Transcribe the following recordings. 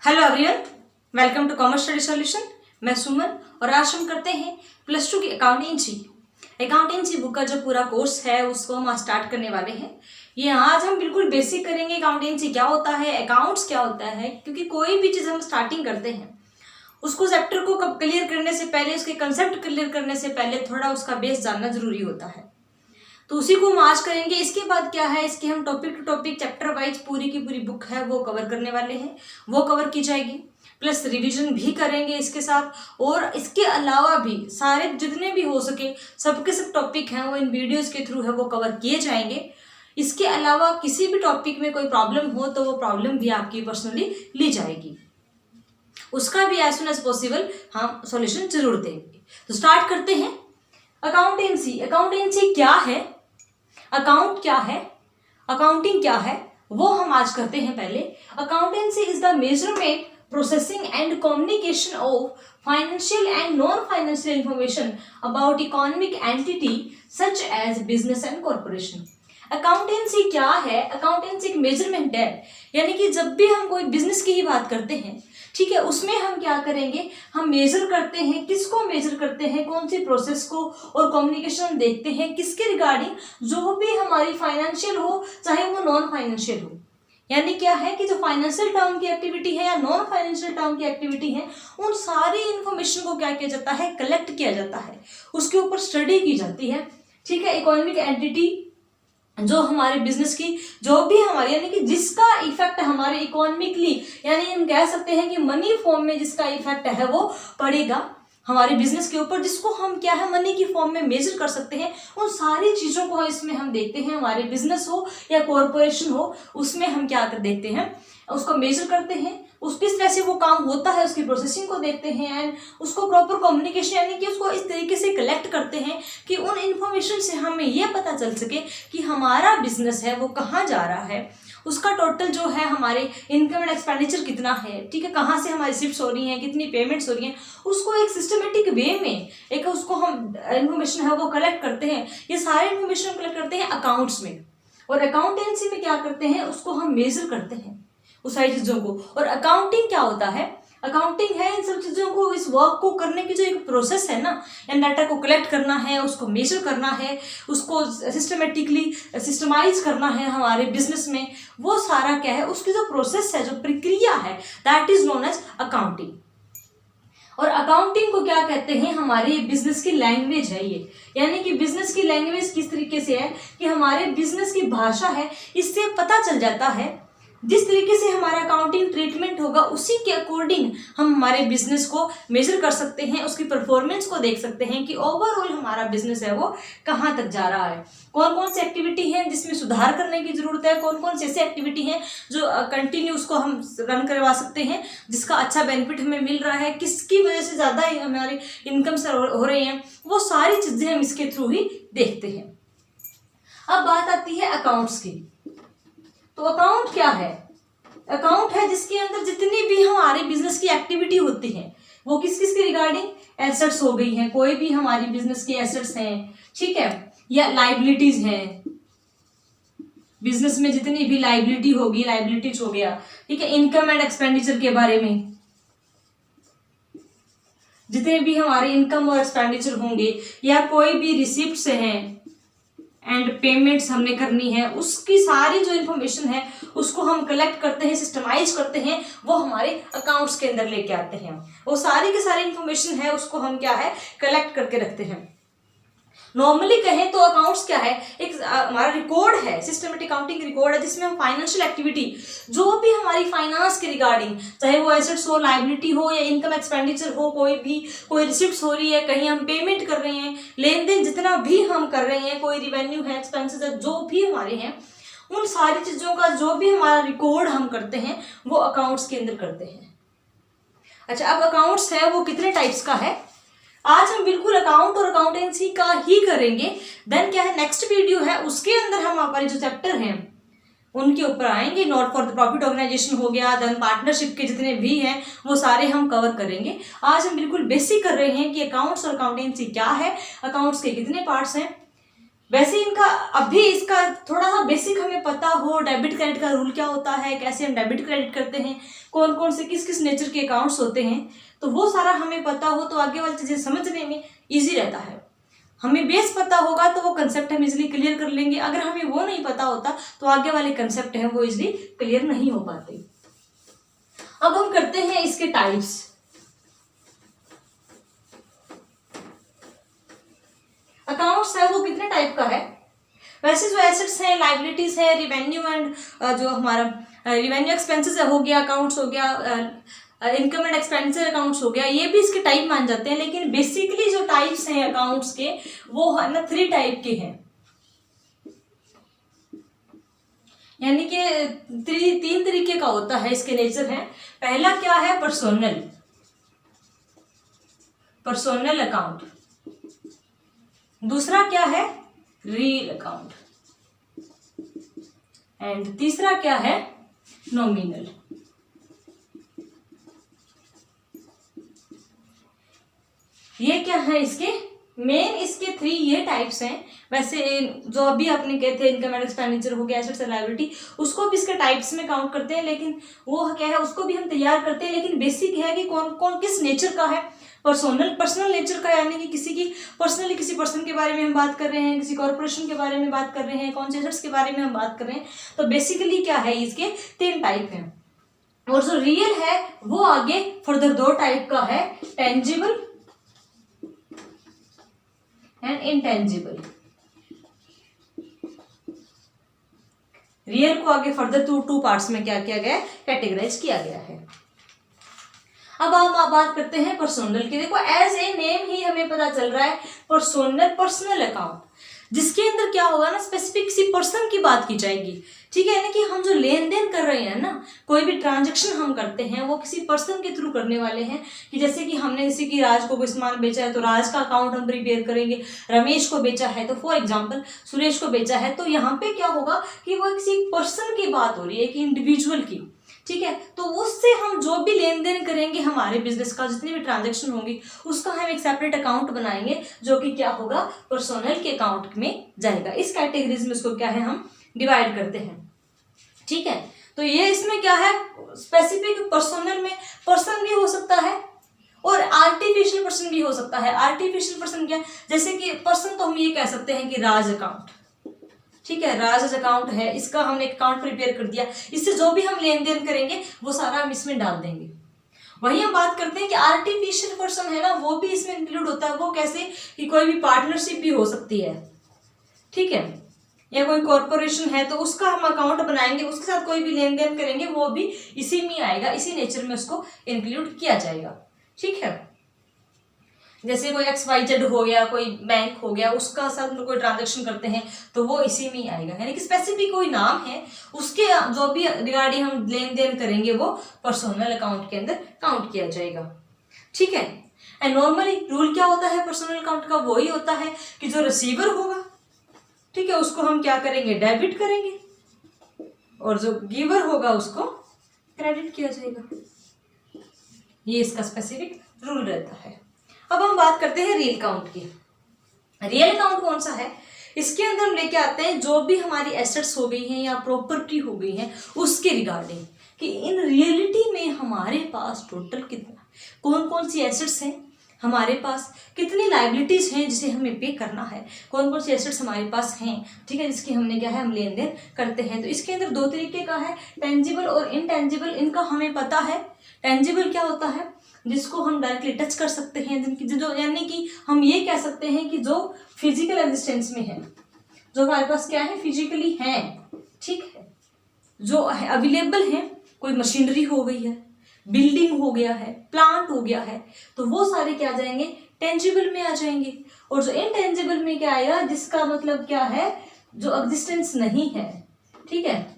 Hello everyone, welcome to commerce study solution. मैं सुमन और आज हम करते हैं प्लस 2 की अकाउंटेंसी बुक का जो पूरा कोर्स है उसको हम स्टार्ट करने वाले हैं। ये आज हम बिल्कुल बेसिक करेंगे, अकाउंटेंसी क्या होता है, अकाउंट्स क्या होता है, क्योंकि कोई भी चीज़ हम स्टार्टिंग करते हैं उसको चैप्टर को क्लियर करने से पहले, उसके कंसेप्ट क्लियर करने से पहले थोड़ा उसका बेस जानना जरूरी होता है। तो उसी को हम आज करेंगे। इसके बाद क्या है, इसके हम topic to topic chapter wise पूरी की पूरी बुक है वो कवर करने वाले हैं, वो कवर की जाएगी, प्लस रिवीजन भी करेंगे इसके साथ। और इसके अलावा भी सारे जितने भी हो सके सबके सब टॉपिक हैं वो इन वीडियोस के थ्रू है वो कवर किए जाएंगे। इसके अलावा किसी भी टॉपिक में कोई प्रॉब्लम हो तो वो प्रॉब्लम भी आपकी पर्सनली ली जाएगी, उसका भी एज सुन एज पॉसिबल हम सॉल्यूशन जरूर देंगे। तो स्टार्ट करते हैं। अकाउंटेंसी क्या है, अकाउंट क्या है, अकाउंटिंग क्या है, वो हम आज करते हैं। पहले, accountancy is the measurement, processing and communication of financial and non financial information about economic entity such as business and corporation. Accountancy क्या है, अकाउंटेंसी एक मेजरमेंट है, यानी कि जब भी हम कोई बिजनेस की ही बात करते हैं, ठीक है, उसमें हम क्या करेंगे, हम मेजर करते हैं। किसको मेजर करते हैं, कौन सी प्रोसेस को, और कम्युनिकेशन देखते हैं किसके रिगार्डिंग, जो भी हमारी फाइनेंशियल हो चाहे वो नॉन फाइनेंशियल हो। यानी क्या है कि जो फाइनेंशियल टर्म की एक्टिविटी है या नॉन फाइनेंशियल टर्म की एक्टिविटी है, उन सारी इंफॉर्मेशन को क्या किया जाता है, कलेक्ट किया जाता है, उसके ऊपर स्टडी की जाती है। ठीक है, इकोनॉमिक एंटिटी जो हमारे बिजनेस की जो भी हमारी, यानी कि जिसका इफेक्ट हमारे इकोनॉमिकली, यानी हम कह सकते हैं कि मनी फॉर्म में जिसका इफेक्ट है वो पड़ेगा हमारे बिजनेस के ऊपर, जिसको हम क्या है मनी की फॉर्म में मेजर कर सकते हैं, उन सारी चीजों को इसमें हम देखते हैं। हमारे बिजनेस हो या कॉरपोरेशन हो, उसमें हम क्या कर देखते हैं, उसको मेजर करते हैं, उस किस तरह से वो काम होता है उसकी प्रोसेसिंग को देखते हैं, एंड उसको प्रॉपर कम्युनिकेशन यानी कि उसको इस तरीके से कलेक्ट करते हैं कि उन इंफॉर्मेशन से हमें ये पता चल सके कि हमारा बिजनेस है वो कहाँ जा रहा है, उसका टोटल जो है हमारे इनकम एंड एक्सपेंडिचर कितना है, ठीक है, कहाँ से हमारी शिफ्ट्स हो रही हैं, कितनी पेमेंट्स हो रही हैं, उसको एक सिस्टमेटिक वे में एक उसको हम इन्फॉर्मेशन है वो कलेक्ट करते हैं। ये सारे इन्फॉर्मेशन कलेक्ट करते हैं अकाउंट्स में, और अकाउंटेंसी में क्या करते हैं, उसको हम मेजर करते हैं उस सारी चीजों को। और अकाउंटिंग क्या होता है, अकाउंटिंग है इन सब चीजों को, इस वर्क को करने की जो एक प्रोसेस है ना, इन डाटा को कलेक्ट करना है, उसको मेजर करना है, उसको सिस्टमेटिकली सिस्टमाइज करना है हमारे बिजनेस में, वो सारा क्या है, उसकी जो प्रोसेस है, जो प्रक्रिया है, that is known as accounting. और अकाउंटिंग को क्या कहते हैं, हमारे बिजनेस की लैंग्वेज है ये, यानी कि बिजनेस की लैंग्वेज किस तरीके से है कि हमारे बिजनेस की भाषा है, इससे पता चल जाता है जिस तरीके से हमारा अकाउंटिंग ट्रीटमेंट होगा उसी के अकॉर्डिंग हम हमारे बिजनेस को मेजर कर सकते हैं, उसकी परफॉर्मेंस को देख सकते हैं कि ओवरऑल हमारा बिजनेस है वो कहाँ तक जा रहा है, कौन कौन सी एक्टिविटी है जिसमें सुधार करने की जरूरत है, कौन कौन सी ऐसी एक्टिविटी है जो कंटिन्यू उसको हम रन करवा सकते हैं, जिसका अच्छा बेनिफिट हमें मिल रहा है, किसकी वजह से ज़्यादा हमारी इनकम से हो रही हैं, वो सारी चीज़ें हम इसके थ्रू ही देखते हैं। अब बात आती है अकाउंट्स की। तो अकाउंट क्या है, अकाउंट है जिसके अंदर जितनी भी हमारे बिजनेस की एक्टिविटी होती है वो किस किस के रिगार्डिंग, एसेट्स हो गई हैं, कोई भी हमारी बिजनेस की एसेट्स हैं, ठीक है, या लाइबिलिटीज हैं, बिजनेस में जितनी भी लाइबिलिटी होगी, लाइबिलिटीज हो गया, ठीक है, इनकम एंड एक्सपेंडिचर के बारे में, जितने भी हमारे इनकम और एक्सपेंडिचर होंगे, या कोई भी रिसिप्ट्स हैं एंड पेमेंट्स हमने करनी है, उसकी सारी जो इन्फॉर्मेशन है उसको हम कलेक्ट करते हैं, सिस्टमाइज करते हैं, वो हमारे अकाउंट्स के अंदर लेके आते हैं। वो सारी की सारी इन्फॉर्मेशन है उसको हम क्या है कलेक्ट करके रखते हैं। नॉर्मली कहें तो अकाउंट्स क्या है, एक हमारा रिकॉर्ड है, सिस्टमेटिक अकाउंटिंग रिकॉर्ड है, जिसमें हम फाइनेंशियल एक्टिविटी जो भी हमारी फाइनेंस के रिगार्डिंग, चाहे वो एसेट्स हो, लाइबिलिटी हो, या इनकम एक्सपेंडिचर हो, कोई रिसिप्ट्स हो रही है, कहीं हम पेमेंट कर रहे हैं, लेन देन जितना भी हम कर रहे हैं, कोई रिवेन्यू है, एक्सपेंसेस है, जो भी हमारे हैं, उन सारी चीजों का जो भी हमारा रिकॉर्ड हम करते हैं वो अकाउंट्स के अंदर करते हैं। अच्छा, अब अकाउंट्स है वो कितने टाइप्स का है, आज हम बिल्कुल अकाउंट और अकाउंटेंसी का ही करेंगे। देन क्या है, नेक्स्ट वीडियो है उसके अंदर हम हमारे जो चैप्टर हैं उनके ऊपर आएंगे। Not for the profit organisation हो गया, देन पार्टनरशिप के जितने भी हैं वो सारे हम कवर करेंगे। आज हम बिल्कुल बेसिक कर रहे हैं कि अकाउंट्स और अकाउंटेंसी क्या है, अकाउंट्स के कितने पार्ट्स हैं, वैसे इनका अभी इसका थोड़ा सा बेसिक हमें पता हो, डेबिट क्रेडिट का रूल क्या होता है, कैसे हम डेबिट क्रेडिट करते हैं, कौन कौन से किस किस नेचर के अकाउंट्स होते हैं, तो वो सारा हमें पता हो तो आगे वाली चीज़ें समझने में ईजी रहता है। हमें बेस पता होगा तो वो कंसेप्ट हम इजीली क्लियर कर लेंगे, अगर हमें वो नहीं पता होता तो आगे वाले कंसेप्ट हैं वो इजीली क्लियर नहीं हो पाते। अब हम करते हैं इसके टाइप्स। अकाउंट्स है वो कितने टाइप का है? वैसे जो एसेट्स हैं, लाइबिलिटीज है, रिवेन्यू एंड जो हमारा रिवेन्यू एक्सपेंसेस हो गया, अकाउंट्स हो गया, इनकम एंड एक्सपेंडिचर अकाउंट्स हो गया, ये भी इसके टाइप मान जाते हैं। लेकिन बेसिकली जो टाइप्स हैं अकाउंट्स के वो है ना 3 टाइप के हैं, यानी कि 3 तरीके का होता है इसके नेचर है। पहला क्या है? Personnel account. दूसरा क्या है? Real account. एंड तीसरा क्या है? नॉमिनल। ये क्या है इसके मेन, इसके 3 ये टाइप्स हैं। वैसे जो अभी आपने कहे थे इनकम एंड एक्सपेंडिचर हो गया, एसेट्स एंड लायबिलिटी, उसको भी इसके टाइप्स में काउंट करते हैं, लेकिन वो क्या है उसको भी हम तैयार करते हैं। लेकिन बेसिक है कि कौन कौन किस नेचर का है। पर्सनल नेचर का, यानी कि किसी की पर्सनली किसी पर्सन के बारे में हम बात कर रहे हैं, किसी कॉर्पोरेशन के बारे में बात कर रहे हैं, कौन से एसेट्स के बारे में हम बात कर रहे हैं। तो बेसिकली क्या है, इसके 3 टाइप हैं। और जो रियल है वो आगे फर्दर 2 टाइप का है, टेंजिबल एंड इनटेंजिबल। रियल को आगे फर्दर 2 पार्ट्स में क्या किया गया है, कैटेगराइज किया गया है। अब हम बात करते हैं पर्सनल की। देखो एज ए नेम ही हमें पता चल रहा है पर्सनल अकाउंट, जिसके अंदर क्या होगा ना, स्पेसिफिक किसी पर्सन की बात की जाएगी। ठीक है, यानी कि हम जो लेन देन कर रहे हैं ना, कोई भी ट्रांजैक्शन हम करते हैं वो किसी पर्सन के थ्रू करने वाले हैं। कि जैसे कि हमने जैसे कि राज को कोई सामान बेचा है तो राज का अकाउंट हम प्रिपेयर करेंगे, रमेश को बेचा है तो फॉर एग्जांपल सुरेश को बेचा है, तो यहाँ पे क्या होगा कि वो किसी पर्सन की बात हो रही है, कि इंडिविजुअल की। ठीक है, तो उससे हम जो भी लेन देन करेंगे हमारे बिजनेस का, जितनी भी ट्रांजैक्शन होंगी, उसका हम एक सेपरेट अकाउंट बनाएंगे जो कि क्या होगा, पर्सनल के अकाउंट में जाएगा। इस कैटेगरीज में इसको क्या है, हम डिवाइड करते हैं। ठीक है, तो ये इसमें क्या है, स्पेसिफिक पर्सनल में पर्सन भी हो सकता है और आर्टिफिशियल पर्सन भी हो सकता है। आर्टिफिशियल पर्सन क्या, जैसे कि पर्सन तो हम ये कह सकते हैं कि राज अकाउंट। ठीक है, राज अकाउंट है, इसका हमने अकाउंट प्रिपेयर कर दिया, इससे जो भी हम लेन देन करेंगे वो सारा हम इसमें डाल देंगे। वही हम बात करते हैं कि आर्टिफिशियल पर्सन है ना, वो भी इसमें इंक्लूड होता है। वो कैसे, कि कोई भी पार्टनरशिप भी हो सकती है। ठीक है, या कोई कॉर्पोरेशन है तो उसका हम अकाउंट बनाएंगे, उसके साथ कोई भी लेन देन करेंगे वो भी इसी में आएगा, इसी नेचर में उसको इंक्लूड किया जाएगा। ठीक है, जैसे कोई XYZ हो गया, कोई बैंक हो गया, उसका साथ कोई ट्रांजैक्शन करते हैं तो वो इसी में ही आएगा। यानी कि स्पेसिफिक कोई नाम है, उसके जो भी रिगार्डिंग हम लेन देन करेंगे वो पर्सनल अकाउंट के अंदर काउंट किया जाएगा। ठीक है, एंड नॉर्मली रूल क्या होता है पर्सनल अकाउंट का, वही होता है कि जो रिसीवर होगा, ठीक है, उसको हम क्या करेंगे, डेबिट करेंगे, और जो गिवर होगा उसको क्रेडिट किया जाएगा। ये इसका स्पेसिफिक रूल रहता है। अब हम बात करते हैं रियल अकाउंट की। रियल अकाउंट कौन सा है, इसके अंदर हम लेके आते हैं जो भी हमारी एसेट्स हो गई हैं या प्रॉपर्टी हो गई हैं उसके रिगार्डिंग, कि इन रियलिटी में हमारे पास टोटल कितना, कौन कौन सी एसेट्स हैं हमारे पास, कितनी लाइबिलिटीज हैं जिसे हमें पे करना है, कौन कौन सी एसेट्स हमारे पास हैं। ठीक है, जिसकी हमने क्या है, हम लेन देन करते हैं। तो इसके अंदर 2 तरीके का है, टेंजिबल और इनटेंजिबल। इनका हमें पता है, टेंजिबल क्या होता है, जिसको हम डायरेक्टली टच कर सकते हैं, जो यानी कि हम ये कह सकते हैं कि जो फिजिकल एग्जिस्टेंस में है, जो हमारे पास क्या है, फिजिकली है। ठीक है, जो अवेलेबल है, कोई मशीनरी हो गई है, बिल्डिंग हो गया है, प्लांट हो गया है, तो वो सारे क्या आ जाएंगे, टेंजिबल में आ जाएंगे। और जो इनटेंजिबल में क्या आएगा, जिसका मतलब क्या है, जो एग्जिस्टेंस नहीं है। ठीक है,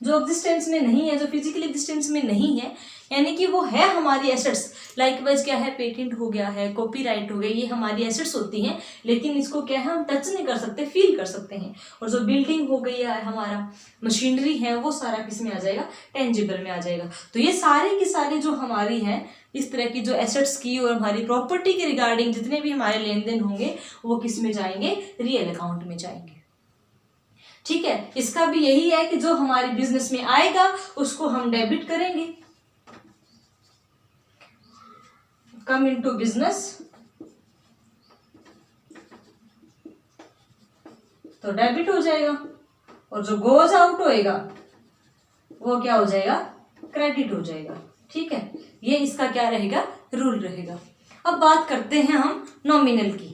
जो एग्जिस्टेंस में नहीं है, जो फिजिकल एग्जिस्टेंस में नहीं है, यानी कि वो है हमारी एसेट्स। लाइकवाइज क्या है, पेटेंट हो गया है, कॉपीराइट हो गया, ये हमारी एसेट्स होती हैं, लेकिन इसको क्या है हम टच नहीं कर सकते, फील कर सकते हैं। और जो बिल्डिंग हो गई है हमारा, मशीनरी है, वो सारा किस में आ जाएगा, टेंजिबल में आ जाएगा। तो ये सारी की सारी जो हमारी है इस तरह की जो एसेट्स की और हमारी प्रॉपर्टी के रिगार्डिंग जितने भी हमारे लेन देन होंगे वो किस में जाएंगे, रियल अकाउंट में जाएंगे। ठीक है, इसका भी यही है कि जो हमारे बिजनेस में आएगा उसको हम डेबिट करेंगे, कम इनटू बिजनेस, तो डेबिट हो जाएगा, और जो गोज आउट होएगा वो क्या हो जाएगा, क्रेडिट हो जाएगा। ठीक है, ये इसका क्या रहेगा, रूल रहेगा। अब बात करते हैं हम नॉमिनल की।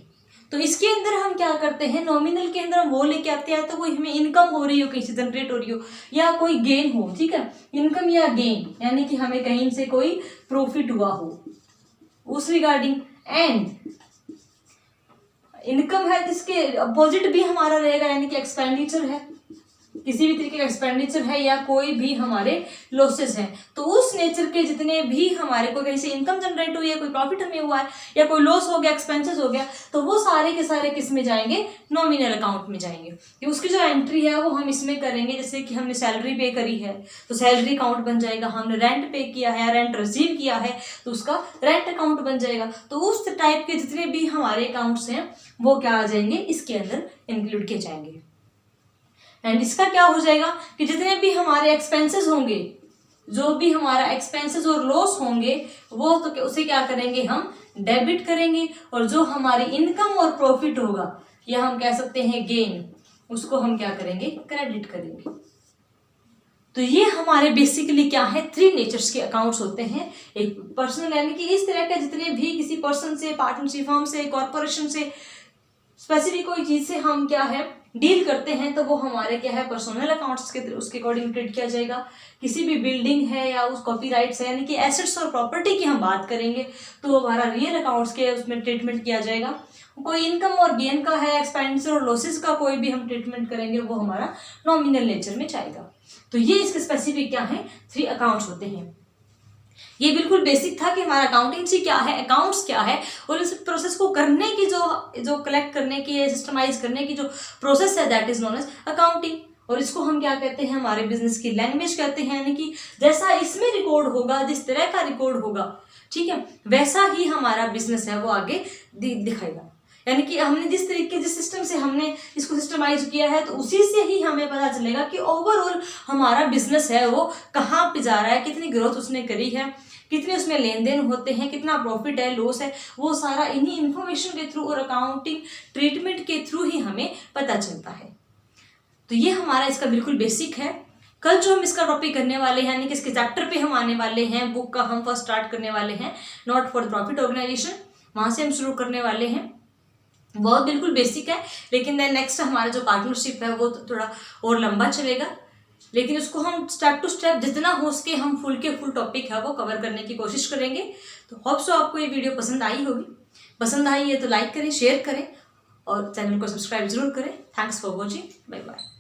तो इसके अंदर हम क्या करते हैं, नॉमिनल के अंदर हम वो लेके आते हैं तो कोई हमें इनकम हो रही हो, कहीं से जनरेट हो रही हो, या कोई गेन हो। ठीक है, इनकम या गेन यानी कि हमें कहीं से कोई प्रॉफिट हुआ हो उस रिगार्डिंग। एंड इनकम है जिसके अपोजिट भी हमारा रहेगा, यानी कि एक्सपेंडिचर है, किसी भी तरीके का एक्सपेंडिचर है या कोई भी हमारे लॉसेस हैं, तो उस नेचर के जितने भी हमारे को कहीं से इनकम जनरेट हुई है, कोई प्रॉफिट हमें हुआ है या कोई लॉस हो गया, एक्सपेंसेस हो गया, तो वो सारे के सारे किस में जाएंगे, नॉमिनल अकाउंट में जाएंगे। कि उसकी जो एंट्री है वो हम इसमें करेंगे, जैसे कि हमने सैलरी पे करी है तो सैलरी अकाउंट बन जाएगा, हमने रेंट पे किया है, रेंट रिसीव किया है तो उसका रेंट अकाउंट बन जाएगा। तो उस टाइप के जितने भी हमारे अकाउंट्स हैं वो क्या आ जाएंगे, इसके अंदर इंक्लूड किए जाएंगे। एंड इसका क्या हो जाएगा कि जितने भी हमारे एक्सपेंसेस होंगे, जो भी हमारा एक्सपेंसेस और लॉस होंगे वो तो उसे क्या करेंगे, हम डेबिट करेंगे, और जो हमारी इनकम और प्रॉफिट होगा या हम कह सकते हैं गेन, उसको हम क्या करेंगे, क्रेडिट करेंगे। तो ये हमारे बेसिकली क्या है, 3 नेचर्स के अकाउंट्स होते हैं। एक पर्सनल यानी कि इस तरह के जितने भी किसी पर्सन से, पार्टनरशिप फर्म से, कॉर्पोरेशन से, स्पेसिफिक कोई चीज से हम क्या है डील करते हैं तो वो हमारे क्या है, पर्सनल अकाउंट्स के उसके अकॉर्डिंग ट्रीट किया जाएगा। किसी भी बिल्डिंग है या उस कॉपीराइट्स है यानी कि एसेट्स और प्रॉपर्टी की हम बात करेंगे तो हमारा रियल अकाउंट्स के उसमें ट्रीटमेंट किया जाएगा। कोई इनकम और गेन का है, एक्सपेंडिचर और लॉसेस का कोई भी हम ट्रीटमेंट करेंगे वो हमारा नॉमिनल नेचर में जाएगा। तो ये इसके स्पेसिफिक क्या है, 3 अकाउंट्स होते हैं। ये बिल्कुल बेसिक था कि हमारा अकाउंटेंसी क्या है, अकाउंट्स क्या है, और इस प्रोसेस को करने की जो कलेक्ट करने की, सिस्टमाइज करने की जो प्रोसेस है that is known as accounting. और इसको हम क्या कहते हैं, हमारे बिजनेस की लैंग्वेज कहते हैं, यानी कि जैसा इसमें रिकॉर्ड होगा, जिस तरह का रिकॉर्ड होगा, ठीक है, वैसा ही हमारा बिजनेस है वो आगे दिखाएगा। यानी कि हमने जिस तरीके, जिस सिस्टम से हमने इसको सिस्टमाइज किया है तो उसी से ही हमें पता चलेगा कि ओवरऑल हमारा बिजनेस है वो कहाँ पे जा रहा है, कितनी ग्रोथ उसने करी है, कितने उसमें लेन देन होते हैं, कितना प्रॉफिट है, लॉस है, वो सारा इन्हीं इन्फॉर्मेशन के थ्रू और अकाउंटिंग ट्रीटमेंट के थ्रू ही हमें पता चलता है। तो ये हमारा इसका बिल्कुल बेसिक है। कल जो हम इसका टॉपिक करने वाले हैं, यानी कि इसके चैप्टर पे हम आने वाले हैं, बुक का हम फर्स्ट स्टार्ट करने वाले हैं, not for the profit organisation, वहां से हम शुरू करने वाले हैं। बहुत बिल्कुल बेसिक है, लेकिन देन नेक्स्ट हमारा जो पार्टनरशिप है वो थोड़ा और लंबा चलेगा, लेकिन उसको हम स्टेप टू स्टेप जितना हो सके हम फुल के फुल टॉपिक है वो कवर करने की कोशिश करेंगे। तो होप सो आपको ये वीडियो पसंद आई होगी। पसंद आई है तो लाइक करें, शेयर करें और चैनल को सब्सक्राइब जरूर करें। Thanks for watching, bye bye.